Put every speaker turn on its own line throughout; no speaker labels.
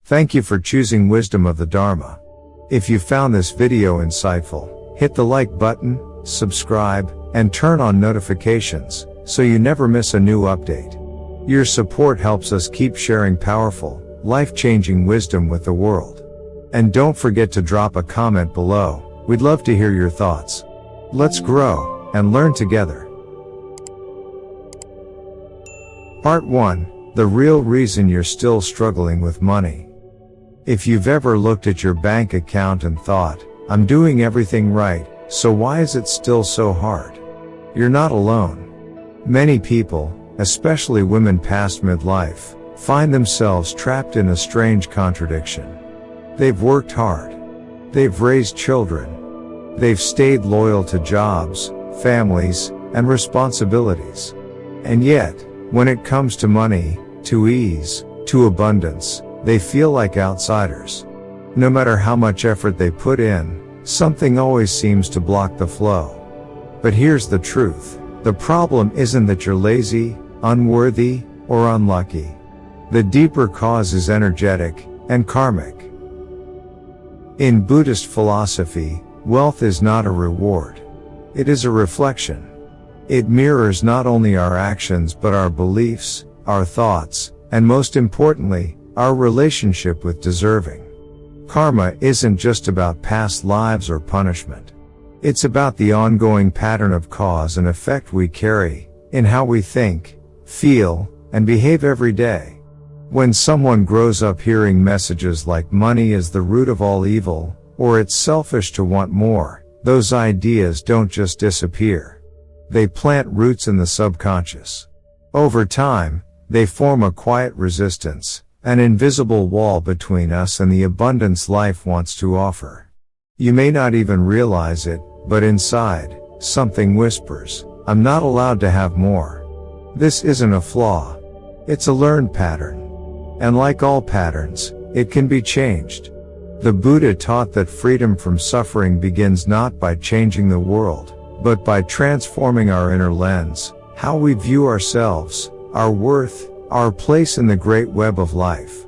Thank you for choosing wisdom of the Dharma. If you found this video insightful, hit the like button, subscribe, and turn on notifications, so you never miss a new update. Your support helps us keep sharing powerful, life-changing wisdom with the world. And don't forget to drop a comment below. We'd love to hear your thoughts. Let's grow and learn together. Part 1. The real reason you're still struggling with money. If you've ever looked at your bank account and thought, I'm doing everything right, so why is it still so hard? You're not alone. Many people, especially women past midlife, find themselves trapped in a strange contradiction. They've worked hard. They've raised children. They've stayed loyal to jobs, families, and responsibilities. And yet, when it comes to money, to ease, to abundance, they feel like outsiders. No matter how much effort they put in, something always seems to block the flow. But here's the truth. The problem isn't that you're lazy, unworthy, or unlucky. The deeper cause is energetic and karmic. In Buddhist philosophy, wealth is not a reward. It is a reflection. It mirrors not only our actions but our beliefs, our thoughts, and most importantly, our relationship with deserving. Karma isn't just about past lives or punishment. It's about the ongoing pattern of cause and effect we carry in how we think, feel, and behave every day. When someone grows up hearing messages like money is the root of all evil, or it's selfish to want more, those ideas don't just disappear. They plant roots in the subconscious. Over time, they form a quiet resistance, an invisible wall between us and the abundance life wants to offer. You may not even realize it, but inside, something whispers, I'm not allowed to have more. This isn't a flaw. It's a learned pattern. And like all patterns, it can be changed. The Buddha taught that freedom from suffering begins not by changing the world, but by transforming our inner lens, how we view ourselves, our worth, our place in the great web of life.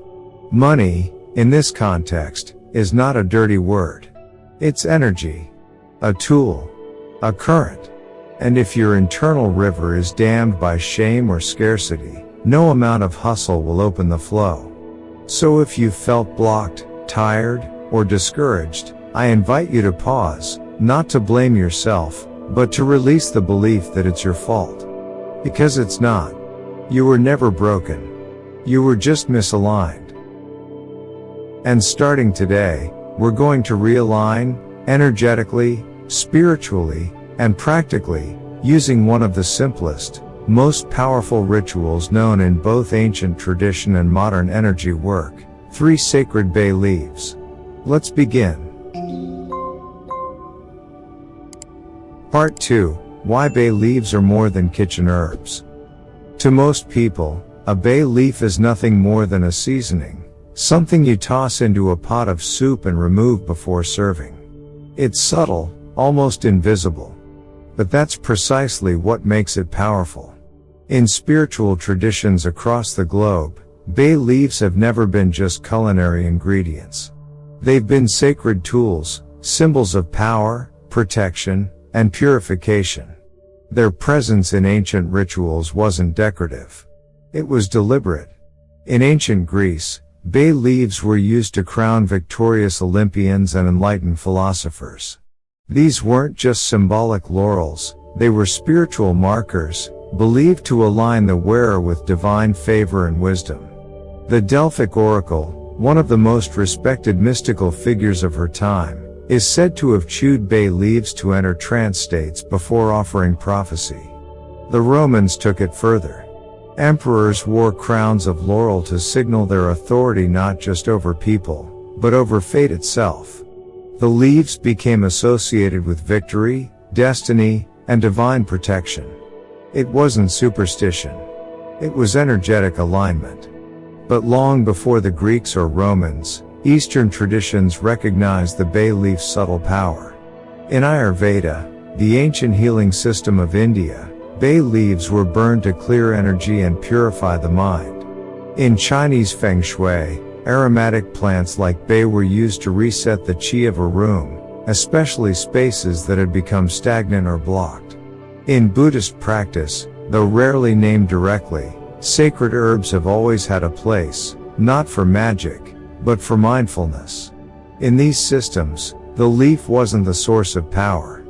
Money, in this context, is not a dirty word. It's energy. A tool. A current. And if your internal river is dammed by shame or scarcity, no amount of hustle will open the flow. So if you've felt blocked, tired, or discouraged, I invite you to pause, not to blame yourself, but to release the belief that it's your fault. Because it's not. You were never broken. You were just misaligned. And starting today, we're going to realign, energetically, spiritually, and practically, using one of the simplest, most powerful rituals known in both ancient tradition and modern energy work, 3 sacred bay leaves. Let's begin. Part 2. Why bay leaves are more than kitchen herbs. To most people, a bay leaf is nothing more than a seasoning, something you toss into a pot of soup and remove before serving. It's subtle, almost invisible. But that's precisely what makes it powerful. In spiritual traditions across the globe, bay leaves have never been just culinary ingredients. They've been sacred tools, symbols of power, protection, and purification. Their presence in ancient rituals wasn't decorative. It was deliberate. In ancient Greece, bay leaves were used to crown victorious Olympians and enlightened philosophers. These weren't just symbolic laurels, they were spiritual markers, believed to align the wearer with divine favor and wisdom. The Delphic oracle, one of the most respected mystical figures of her time, is said to have chewed bay leaves to enter trance states before offering prophecy. The Romans took it further. Emperors wore crowns of laurel to signal their authority not just over people, but over fate itself. The leaves became associated with victory, destiny, and divine protection. It wasn't superstition. It was energetic alignment. But long before the Greeks or Romans, Eastern traditions recognized the bay leaf's subtle power. In Ayurveda, the ancient healing system of India, bay leaves were burned to clear energy and purify the mind. In Chinese Feng Shui, Aromatic plants like bay were used to reset the chi of a room, especially spaces that had become stagnant or blocked. In Buddhist practice, though rarely named directly, sacred herbs have always had a place, not for magic, but for mindfulness. In these systems, the leaf wasn't the source of power.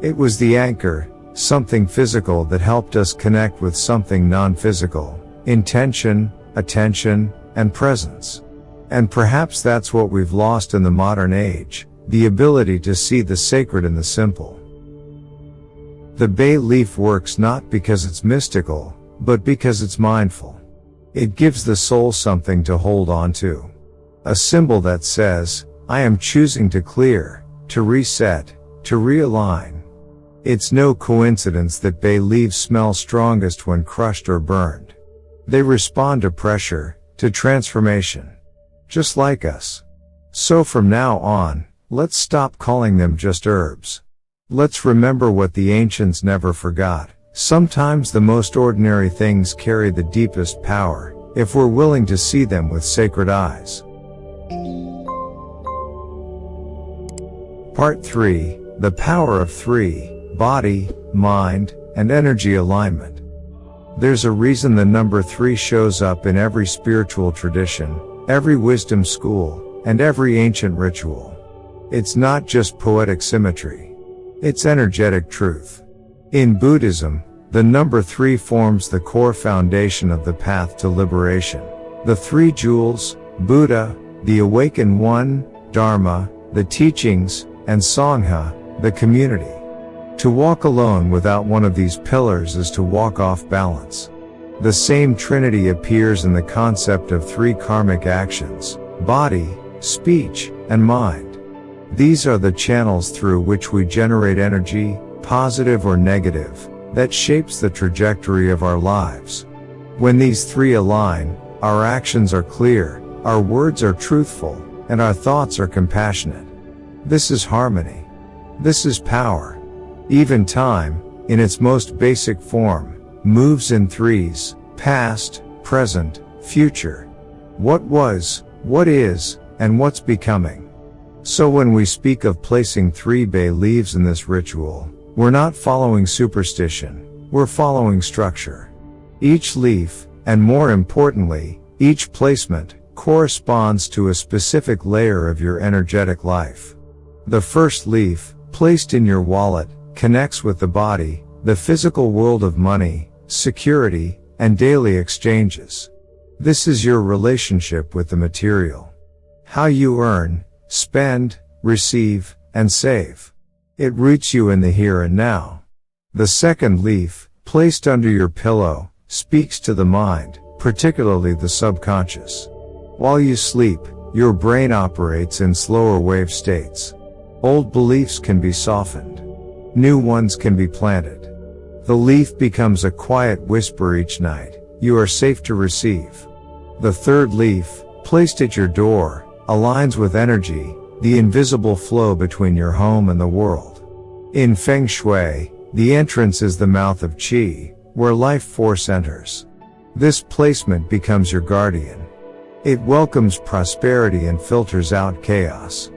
It was the anchor, something physical that helped us connect with something non-physical, intention, attention, and presence. And perhaps that's what we've lost in the modern age, the ability to see the sacred in the simple. The bay leaf works not because it's mystical, but because it's mindful. It gives the soul something to hold on to. A symbol that says, I am choosing to clear, to reset, to realign. It's no coincidence that bay leaves smell strongest when crushed or burned. They respond to pressure, to transformation. Just like us. So from now on, let's stop calling them just herbs. Let's remember what the ancients never forgot. Sometimes the most ordinary things carry the deepest power, if we're willing to see them with sacred eyes. Part 3, The Power of 3, Body, Mind, and Energy Alignment. There's a reason the number 3 shows up in every spiritual tradition, every wisdom school, and every ancient ritual. It's not just poetic symmetry. It's energetic truth. In Buddhism, the number 3 forms the core foundation of the path to liberation. The 3 jewels, Buddha, the awakened one, Dharma, the teachings, and Sangha, the community. To walk alone without one of these pillars is to walk off balance. The same trinity appears in the concept of 3 karmic actions: body, speech, and mind. These are the channels through which we generate energy, positive or negative, that shapes the trajectory of our lives. When these 3 align, our actions are clear, our words are truthful, and our thoughts are compassionate. This is harmony. This is power. Even time, in its most basic form, moves in 3s, past, present, future. What was, what is, and what's becoming. So when we speak of placing 3 bay leaves in this ritual, we're not following superstition, we're following structure. Each leaf, and more importantly, each placement, corresponds to a specific layer of your energetic life. The first leaf, placed in your wallet, connects with the body, the physical world of money, security, and daily exchanges. This is your relationship with the material. How you earn, spend, receive, and save. It roots you in the here and now. The second leaf, placed under your pillow, speaks to the mind, particularly the subconscious. While you sleep, your brain operates in slower wave states. Old beliefs can be softened. New ones can be planted. The leaf becomes a quiet whisper each night. You are safe to receive. The third leaf, placed at your door, aligns with energy, the invisible flow between your home and the world. In Feng Shui, the entrance is the mouth of Qi, where life force enters. This placement becomes your guardian. It welcomes prosperity and filters out chaos.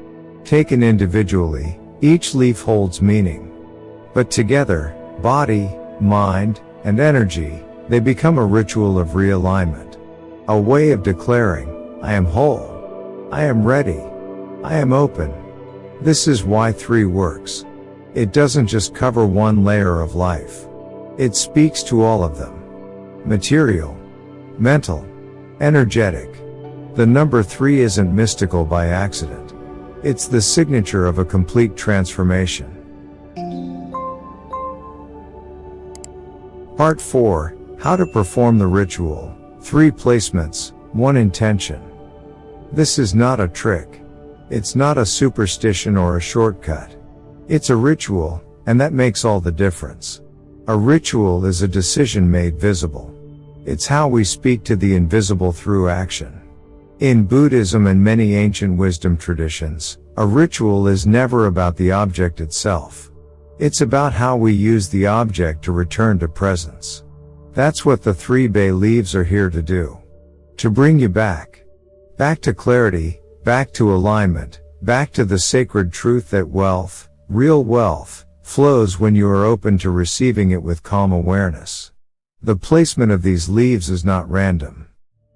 Taken individually, each leaf holds meaning. But together, body, mind, and energy, they become a ritual of realignment. A way of declaring, I am whole. I am ready. I am open. This is why 3 works. It doesn't just cover one layer of life. It speaks to all of them. Material, mental, energetic. The number 3 isn't mystical by accident. It's the signature of a complete transformation. Part 4, How to perform the ritual. 3 placements, 1 intention. This is not a trick. It's not a superstition or a shortcut. It's a ritual, and that makes all the difference. A ritual is a decision made visible. It's how we speak to the invisible through action. In Buddhism and many ancient wisdom traditions, a ritual is never about the object itself. It's about how we use the object to return to presence. That's what the 3 bay leaves are here to do. To bring you back. Back to clarity, back to alignment, back to the sacred truth that wealth, real wealth, flows when you are open to receiving it with calm awareness. The placement of these leaves is not random.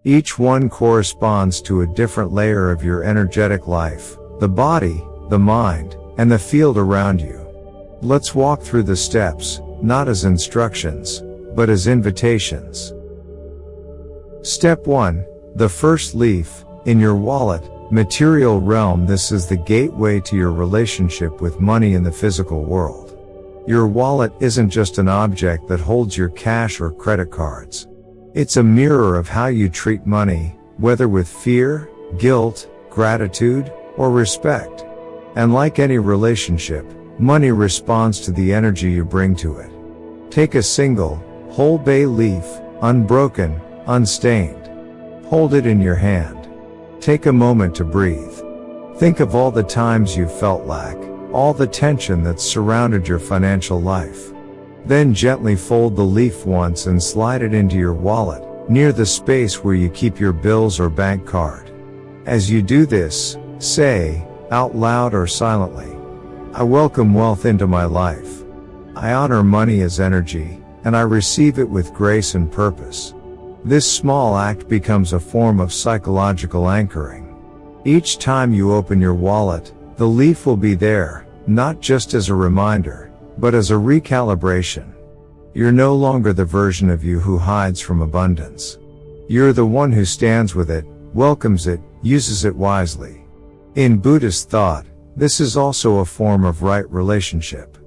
Each one corresponds to a different layer of your energetic life, the body, the mind, and the field around you. Let's walk through the steps, not as instructions, but as invitations. Step 1. The first leaf, in your wallet, material realm. This is the gateway to your relationship with money in the physical world. Your wallet isn't just an object that holds your cash or credit cards. It's a mirror of how you treat money, whether with fear, guilt, gratitude, or respect. And like any relationship, money responds to the energy you bring to it. Take a single, whole bay leaf, unbroken, unstained. Hold it in your hand. Take a moment to breathe. Think of all the times you felt lack, all the tension that's surrounded your financial life. Then gently fold the leaf once and slide it into your wallet, near the space where you keep your bills or bank card. As you do this, say, out loud or silently, I welcome wealth into my life. I honor money as energy, and I receive it with grace and purpose. This small act becomes a form of psychological anchoring. Each time you open your wallet, the leaf will be there, not just as a reminder, but as a recalibration. You're no longer the version of you who hides from abundance. You're the one who stands with it, welcomes it, uses it wisely. In Buddhist thought, this is also a form of right relationship.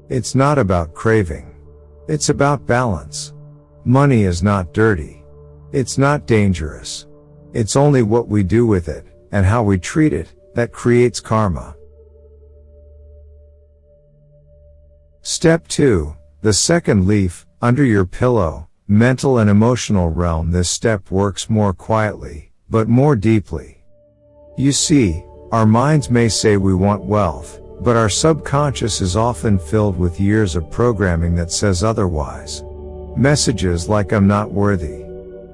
It's not about craving. It's about balance. Money is not dirty. It's not dangerous. It's only what we do with it, and how we treat it, that creates karma. Step 2. The second leaf, under your pillow, mental and emotional realm. This step works more quietly, but more deeply. You see, our minds may say we want wealth, but our subconscious is often filled with years of programming that says otherwise. Messages like I'm not worthy,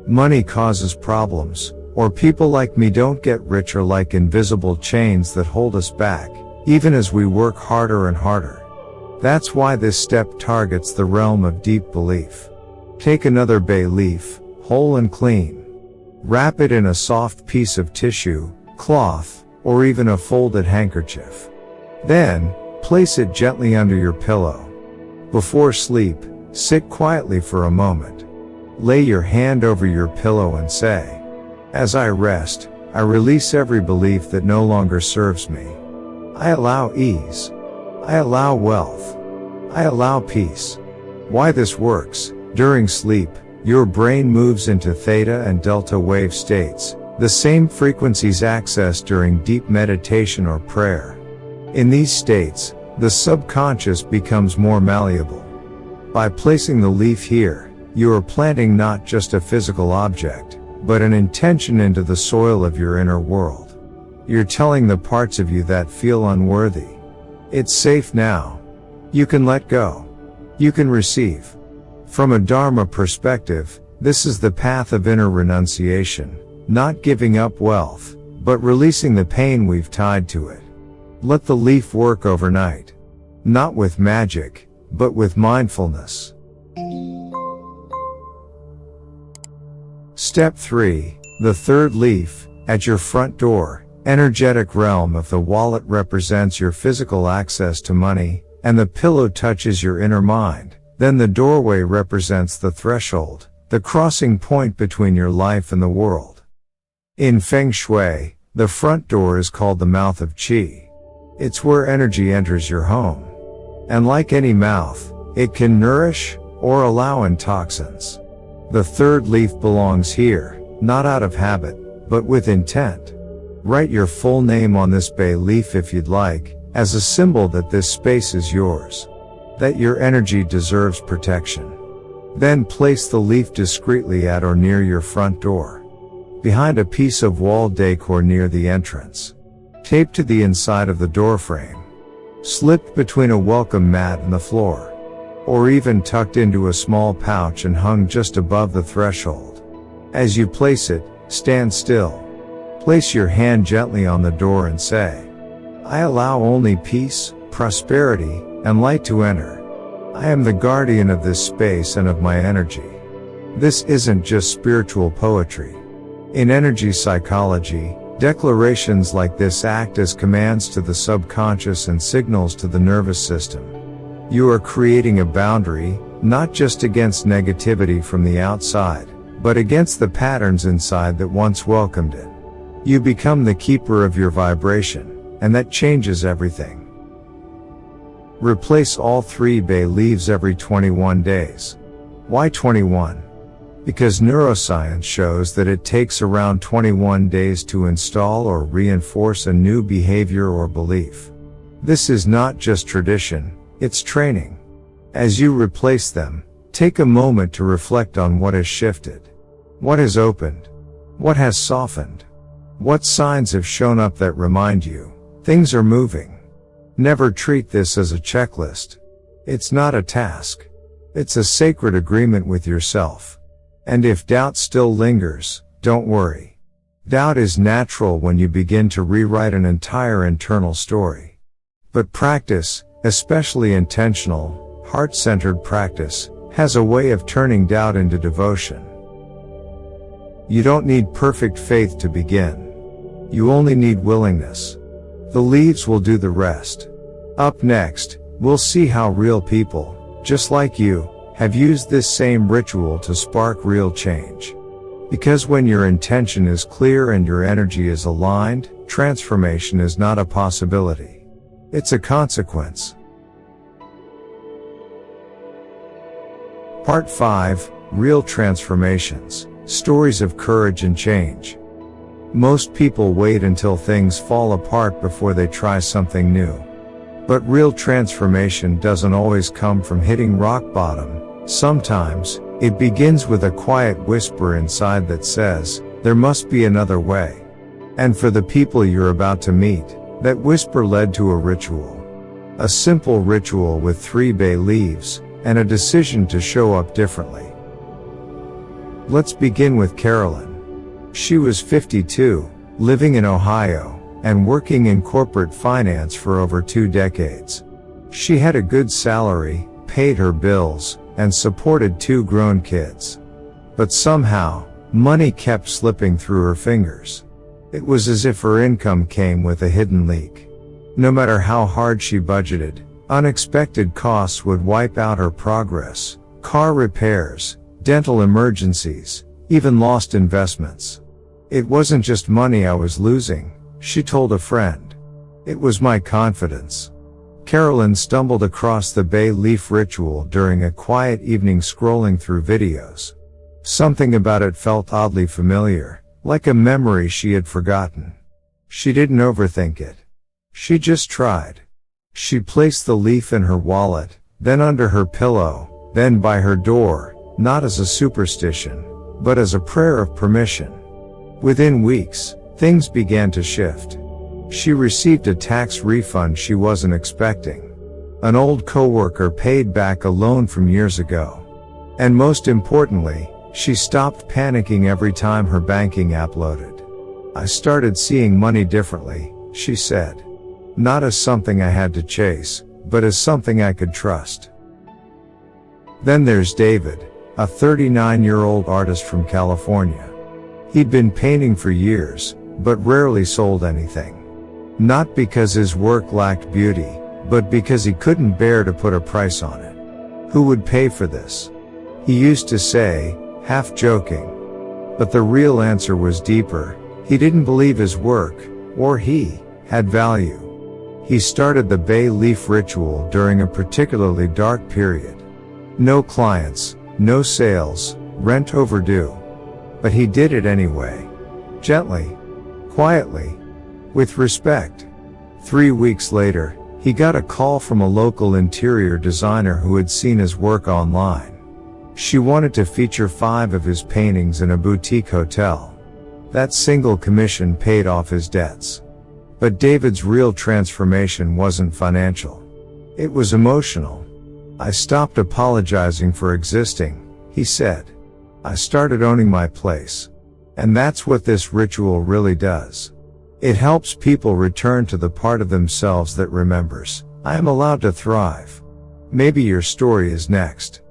money causes problems, or people like me don't get rich are like invisible chains that hold us back, even as we work harder and harder. That's why this step targets the realm of deep belief. Take another bay leaf, whole and clean. Wrap it in a soft piece of tissue, cloth, or even a folded handkerchief. Then, place it gently under your pillow. Before sleep, sit quietly for a moment. Lay your hand over your pillow and say, as I rest, I release every belief that no longer serves me. I allow ease. I allow wealth. I allow peace. Why this works: during sleep, your brain moves into theta and delta wave states, the same frequencies accessed during deep meditation or prayer. In these states, the subconscious becomes more malleable. By placing the leaf here, you are planting not just a physical object, but an intention into the soil of your inner world. You're telling the parts of you that feel unworthy, it's safe now. You can let go. You can receive. From a Dharma perspective, this is the path of inner renunciation, not giving up wealth, but releasing the pain we've tied to it. Let the leaf work overnight. Not with magic, but with mindfulness. Step 3. The third leaf, at your front door. Energetic realm of the wallet represents your physical access to money, and the pillow touches your inner mind. Then the doorway represents the threshold, the crossing point between your life and the world. In Feng Shui, the front door is called the mouth of Qi. It's where energy enters your home. And like any mouth, it can nourish or allow in toxins. The third leaf belongs here, not out of habit, but with intent. Write your full name on this bay leaf if you'd like, as a symbol that this space is yours, that your energy deserves protection. Then place the leaf discreetly at or near your front door, behind a piece of wall decor near the entrance, taped to the inside of the doorframe, slipped between a welcome mat and the floor, or even tucked into a small pouch and hung just above the threshold. As you place it, stand still. Place your hand gently on the door and say, I allow only peace, prosperity, and light to enter. I am the guardian of this space and of my energy. This isn't just spiritual poetry. In energy psychology, declarations like this act as commands to the subconscious and signals to the nervous system. You are creating a boundary, not just against negativity from the outside, but against the patterns inside that once welcomed it. You become the keeper of your vibration, and that changes everything. Replace all 3 bay leaves every 21 days. Why 21? Because neuroscience shows that it takes around 21 days to install or reinforce a new behavior or belief. This is not just tradition, it's training. As you replace them, take a moment to reflect on what has shifted. What has opened? What has softened? What signs have shown up that remind you things are moving? Never treat this as a checklist. It's not a task. It's a sacred agreement with yourself. And if doubt still lingers, don't worry. Doubt is natural when you begin to rewrite an entire internal story. But practice, especially intentional, heart-centered practice, has a way of turning doubt into devotion. You don't need perfect faith to begin. You only need willingness. The leaves will do the rest. Up next, we'll see how real people, just like you, have used this same ritual to spark real change. Because when your intention is clear and your energy is aligned, transformation is not a possibility. It's a consequence. Part 5, Real Transformations, Stories of Courage and Change. Most people wait until things fall apart before they try something new. But real transformation doesn't always come from hitting rock bottom. Sometimes, it begins with a quiet whisper inside that says, there must be another way. And for the people you're about to meet, that whisper led to a ritual. A simple ritual with 3 bay leaves, and a decision to show up differently. Let's begin with Carolyn. She was 52, living in Ohio, and working in corporate finance for over 2 decades. She had a good salary, paid her bills, and supported 2 grown kids. But somehow, money kept slipping through her fingers. It was as if her income came with a hidden leak. No matter how hard she budgeted, unexpected costs would wipe out her progress. Car repairs, dental emergencies, even lost investments. It wasn't just money I was losing, she told a friend. It was my confidence. Carolyn stumbled across the bay leaf ritual during a quiet evening scrolling through videos. Something about it felt oddly familiar, like a memory she had forgotten. She didn't overthink it. She just tried. She placed the leaf in her wallet, then under her pillow, then by her door, not as a superstition, but as a prayer of permission. Within weeks, things began to shift. She received a tax refund she wasn't expecting. An old coworker paid back a loan from years ago. And most importantly, she stopped panicking every time her banking app loaded. I started seeing money differently, she said. Not as something I had to chase, but as something I could trust. Then there's David, a 39-year-old artist from California. He'd been painting for years, but rarely sold anything. Not because his work lacked beauty, but because he couldn't bear to put a price on it. Who would pay for this? He used to say, half joking. But the real answer was deeper. He didn't believe his work, or he, had value. He started the bay leaf ritual during a particularly dark period. No clients, no sales, rent overdue. But he did it anyway. Gently. Quietly. With respect. 3 weeks later, he got a call from a local interior designer who had seen his work online. She wanted to feature 5 of his paintings in a boutique hotel. That single commission paid off his debts. But David's real transformation wasn't financial. It was emotional. I stopped apologizing for existing, he said. I started owning my place. And that's what this ritual really does. It helps people return to the part of themselves that remembers, I am allowed to thrive. Maybe your story is next.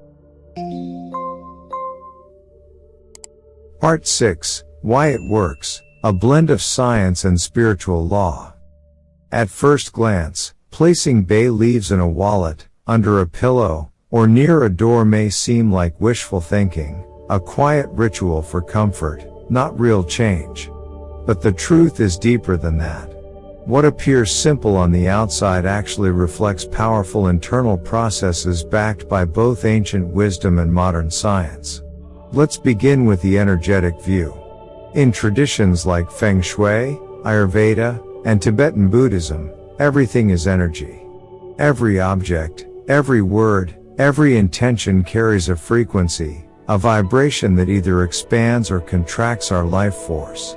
Part 6. Why it works. A blend of science and spiritual law. At first glance, placing bay leaves in a wallet, under a pillow, or near a door may seem like wishful thinking, a quiet ritual for comfort, not real change. But the truth is deeper than that. What appears simple on the outside actually reflects powerful internal processes backed by both ancient wisdom and modern science. Let's begin with the energetic view. In traditions like Feng Shui, Ayurveda, and Tibetan Buddhism, everything is energy. Every object, every word, every intention carries a frequency, a vibration that either expands or contracts our life force.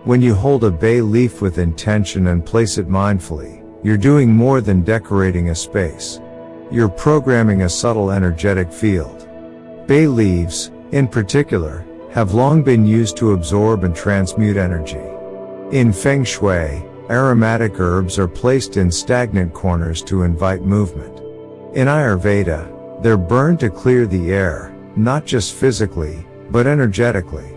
When you hold a bay leaf with intention and place it mindfully, you're doing more than decorating a space. You're programming a subtle energetic field. Bay leaves, in particular, have long been used to absorb and transmute energy. In Feng Shui, aromatic herbs are placed in stagnant corners to invite movement. In Ayurveda, they're burned to clear the air, not just physically, but energetically.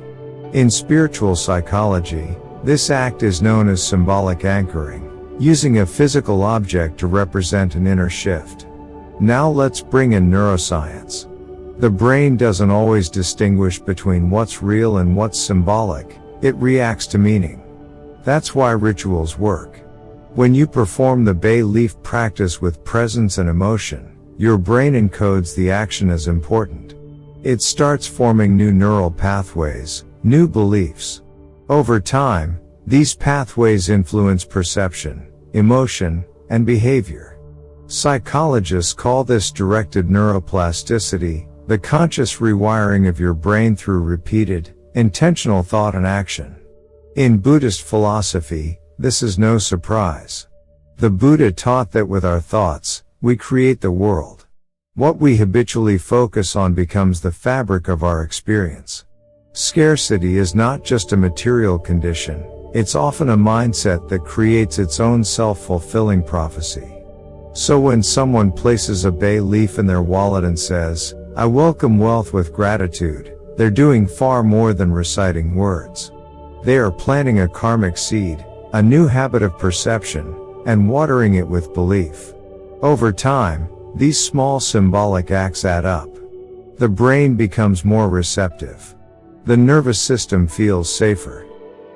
In spiritual psychology, this act is known as symbolic anchoring, using a physical object to represent an inner shift. Now let's bring in neuroscience. The brain doesn't always distinguish between what's real and what's symbolic, it reacts to meaning. That's why rituals work. When you perform the bay leaf practice with presence and emotion, your brain encodes the action as important. It starts forming new neural pathways, new beliefs. Over time, these pathways influence perception, emotion, and behavior. Psychologists call this directed neuroplasticity, the conscious rewiring of your brain through repeated, intentional thought and action. In Buddhist philosophy, this is no surprise. The Buddha taught that with our thoughts, we create the world. What we habitually focus on becomes the fabric of our experience. Scarcity is not just a material condition, it's often a mindset that creates its own self-fulfilling prophecy. So when someone places a bay leaf in their wallet and says, I welcome wealth with gratitude, they're doing far more than reciting words. They are planting a karmic seed, a new habit of perception, and watering it with belief. Over time, these small symbolic acts add up. The brain becomes more receptive. The nervous system feels safer.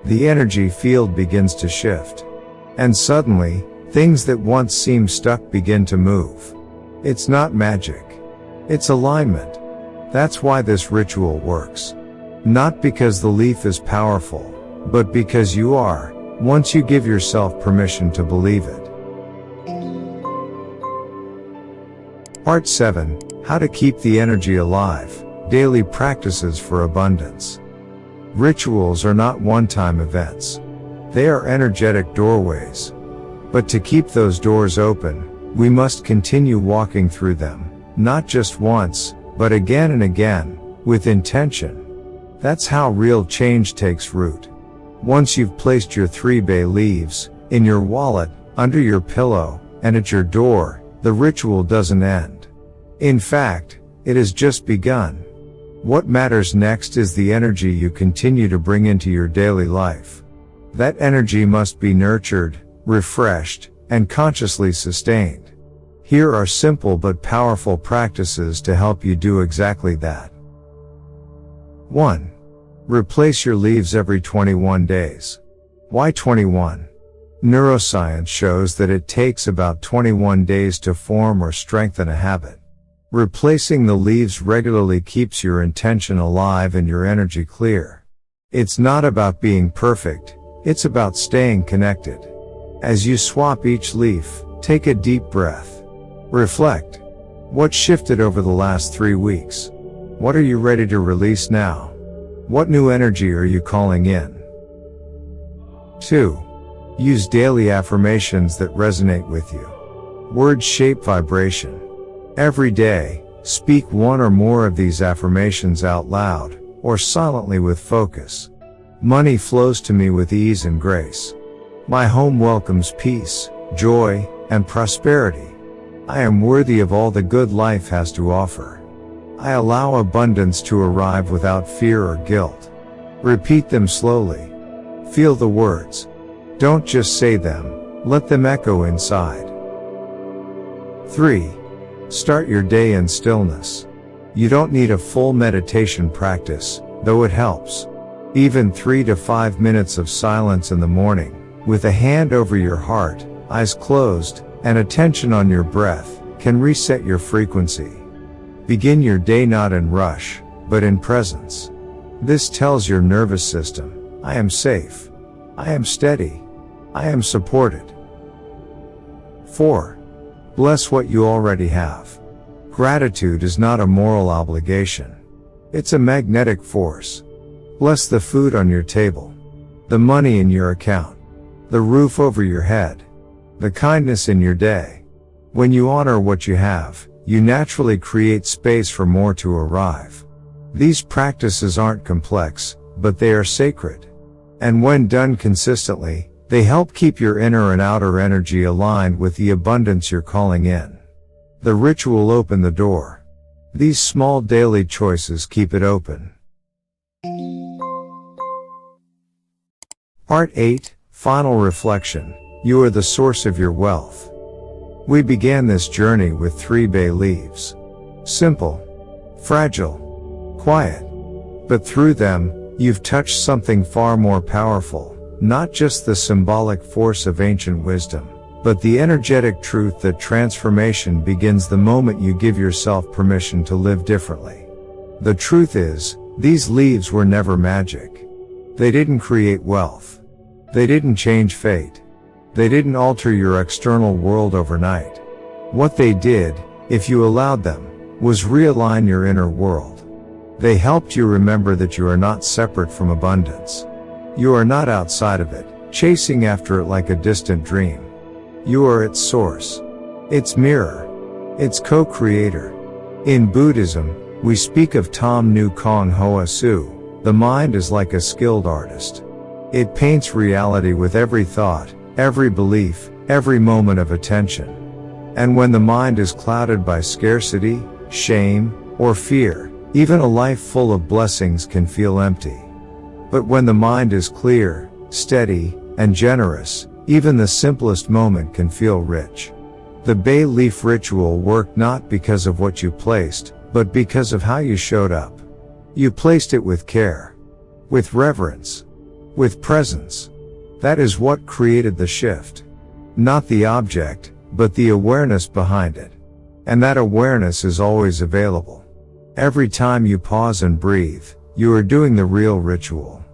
The energy field begins to shift. And suddenly, things that once seemed stuck begin to move. It's not magic. It's alignment. That's why this ritual works. Not because the leaf is powerful, but because you are, once you give yourself permission to believe it. Part 7. How to keep the energy alive. Daily practices for abundance. Rituals are not one-time events. They are energetic doorways. But to keep those doors open, we must continue walking through them, not just once, but again and again, with intention. That's how real change takes root. Once you've placed your 3 bay leaves, in your wallet, under your pillow, and at your door, the ritual doesn't end. In fact, it has just begun. What matters next is the energy you continue to bring into your daily life. That energy must be nurtured, refreshed, and consciously sustained. Here are simple but powerful practices to help you do exactly that. 1. Replace your leaves every 21 days. Why 21? Neuroscience shows that it takes about 21 days to form or strengthen a habit. Replacing the leaves regularly keeps your intention alive and your energy clear. It's not about being perfect, it's about staying connected. As you swap each leaf, take a deep breath. Reflect. What shifted over the last 3 weeks? What are you ready to release now? What new energy are you calling in? 2. Use daily affirmations that resonate with you. Words shape vibration. Every day, speak one or more of these affirmations out loud, or silently with focus. Money flows to me with ease and grace. My home welcomes peace, joy, and prosperity. I am worthy of all the good life has to offer. I allow abundance to arrive without fear or guilt. Repeat them slowly. Feel the words. Don't just say them, let them echo inside. 3. Start your day in stillness. You don't need a full meditation practice, though it helps. Even 3 to 5 minutes of silence in the morning, with a hand over your heart, eyes closed, and attention on your breath, can reset your frequency. Begin your day not in rush, but in presence. This tells your nervous system, I am safe. I am steady. I am supported. 4. Bless what you already have. Gratitude is not a moral obligation. It's a magnetic force. Bless the food on your table, the money in your account, the roof over your head, the kindness in your day. When you honor what you have, you naturally create space for more to arrive. These practices aren't complex, but they are sacred. And when done consistently, they help keep your inner and outer energy aligned with the abundance you're calling in. The ritual open the door. These small daily choices keep it open. Part 8, Final Reflection. You are the source of your wealth. We began this journey with 3 bay leaves. Simple, fragile, quiet. But through them, you've touched something far more powerful, not just the symbolic force of ancient wisdom, but the energetic truth that transformation begins the moment you give yourself permission to live differently. The truth is, these leaves were never magic. They didn't create wealth. They didn't change fate. They didn't alter your external world overnight. What they did, if you allowed them, was realign your inner world. They helped you remember that you are not separate from abundance. You are not outside of it, chasing after it like a distant dream. You are its source, its mirror, its co-creator. In Buddhism, we speak of Tam Nu Kong Hoa Su. The mind is like a skilled artist. It paints reality with every thought, every belief, every moment of attention. And when the mind is clouded by scarcity, shame, or fear, even a life full of blessings can feel empty. But when the mind is clear, steady, and generous, even the simplest moment can feel rich. The bay leaf ritual worked not because of what you placed, but because of how you showed up. You placed it with care, with reverence, with presence. That is what created the shift. Not the object, but the awareness behind it. And that awareness is always available. Every time you pause and breathe, you are doing the real ritual.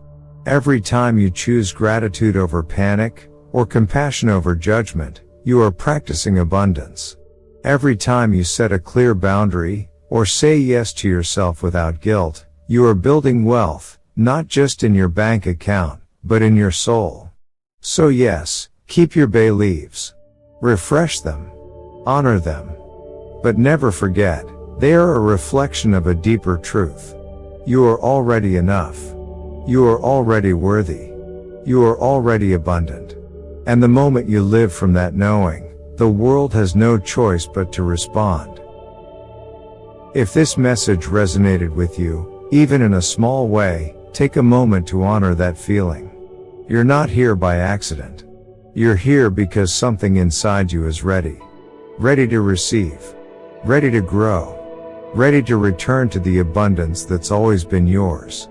Every time you choose gratitude over panic, or compassion over judgment, you are practicing abundance. Every time you set a clear boundary, or say yes to yourself without guilt, you are building wealth, not just in your bank account, but in your soul. So yes, keep your bay leaves. Refresh them. Honor them. But never forget, they are a reflection of a deeper truth. You are already enough. You are already worthy. You are already abundant. And the moment you live from that knowing, the world has no choice but to respond. If this message resonated with you, even in a small way, take a moment to honor that feeling. You're not here by accident. You're here because something inside you is ready. Ready to receive. Ready to grow. Ready to return to the abundance that's always been yours.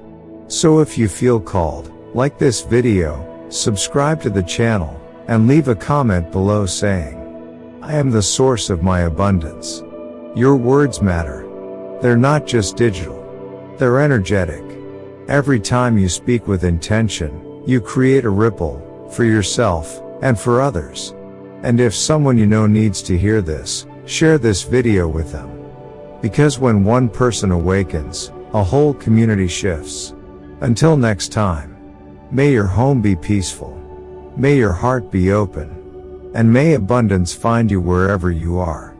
So if you feel called, like this video, subscribe to the channel, and leave a comment below saying, I am the source of my abundance. Your words matter. They're not just digital. They're energetic. Every time you speak with intention, you create a ripple, for yourself, and for others. And if someone you know needs to hear this, share this video with them. Because when one person awakens, a whole community shifts. Until next time, may your home be peaceful. May your heart be open. And may abundance find you wherever you are.